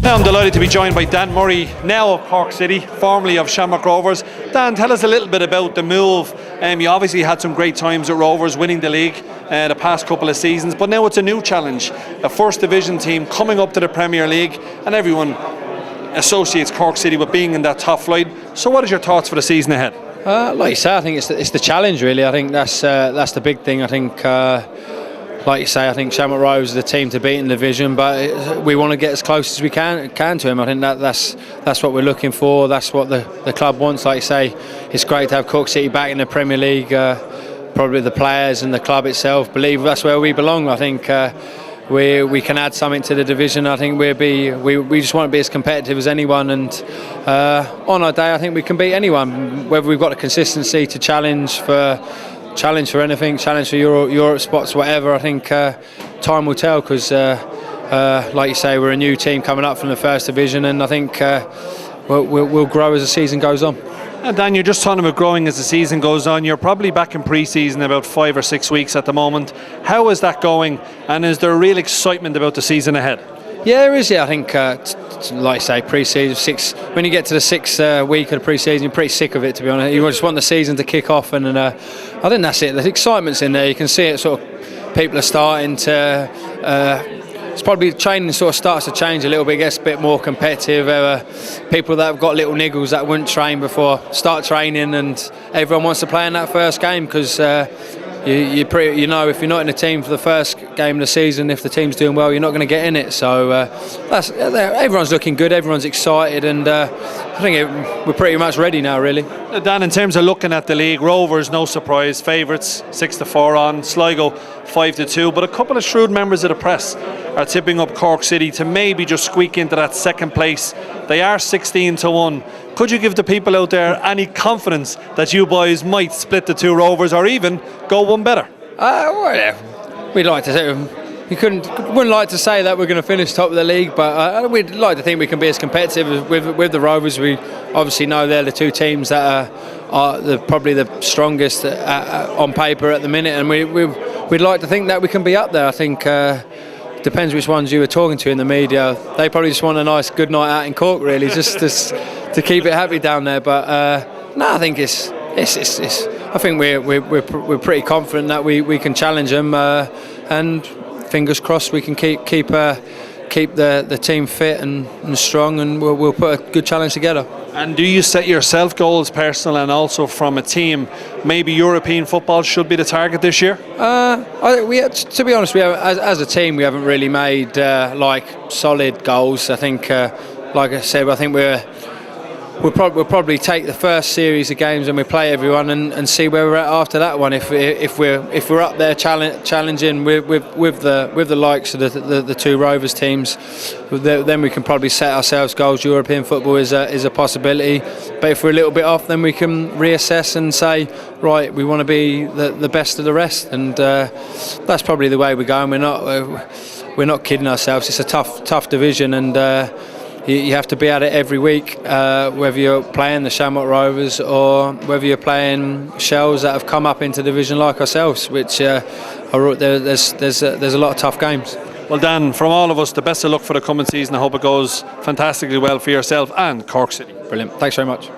Now I'm delighted to be joined by Dan Murray, now of Cork City, formerly of Shamrock Rovers. Dan, tell us a little bit about the move. You obviously had some great times at Rovers, winning the league the past couple of seasons, but now it's a new challenge, a first division team coming up to the Premier League, and everyone associates Cork City with being in that top flight. So what is your thoughts for the season ahead? Like you say, I think it's the challenge really. I think that's the big thing. I think like you say, I think Shamrock Rovers is the team to beat in the division, but we want to get as close as we can to him. I think that's what we're looking for. That's what the club wants. Like you say, it's great to have Cork City back in the Premier League. Probably the players and the club itself believe that's where we belong. I think we can add something to the division. I think we just want to be as competitive as anyone, and on our day I think we can beat anyone, whether we've got the consistency to challenge for anything, challenge for Europe spots, whatever. I think time will tell, because like you say, we're a new team coming up from the first division, and I think we'll grow as the season goes on. And Dan, you're just talking about growing as the season goes on. You're probably back in pre-season about 5 or 6 weeks at the moment. How is that going, and is there real excitement about the season ahead? Yeah, there is. Yeah, I think, like I say, pre-season, when you get to the sixth week of the pre-season, you're pretty sick of it, to be honest. You just want the season to kick off, and I think that's it. The excitement's in there. You can see it. Sort of, people are starting to. It's probably training sort of starts to change a little bit. It gets a bit more competitive. People that have got little niggles that wouldn't train before start training, and everyone wants to play in that first game, because you know, if you're not in the team for the first game of the season, if the team's doing well, you're not going to get in it. So everyone's looking good, everyone's excited, and I think we're pretty much ready now, really. Dan, in terms of looking at the league, Rovers, no surprise, favourites, 6-4 on, Sligo 5-2, but a couple of shrewd members of the press are tipping up Cork City to maybe just squeak into that second place. They are 16-1. Could you give the people out there any confidence that you boys might split the two Rovers, or even go one better? Well, yeah. We'd like to say wouldn't like to say that we're going to finish top of the league, but we'd like to think we can be as competitive with the Rovers. We obviously know they're the two teams that are probably the strongest on paper at the minute, and we'd like to think that we can be up there. I think depends which ones you were talking to in the media. They probably just want a nice good night out in Cork, really, just to keep it happy down there. But no, I think it's I think we're pretty confident that we can challenge them, and fingers crossed we can keep the team fit and strong, and we'll put a good challenge together. And do you set yourself goals, personal and also from a team? Maybe European football should be the target this year? To be honest, as a team we haven't really made like solid goals. I think, like I said, I think we'll probably take the first series of games and we play everyone and see where we're at after that one. If we're up there challenging with the likes of the two Rovers teams, then we can probably set ourselves goals. European football is a possibility, but if we're a little bit off, then we can reassess and say, right, we want to be the best of the rest, and that's probably the way we're going. We're not kidding ourselves. It's a tough division, and you have to be at it every week, whether you're playing the Shamrock Rovers or whether you're playing shells that have come up into division like ourselves, which there's a lot of tough games. Well, Dan, from all of us, the best of luck for the coming season. I hope it goes fantastically well for yourself and Cork City. Brilliant. Thanks very much.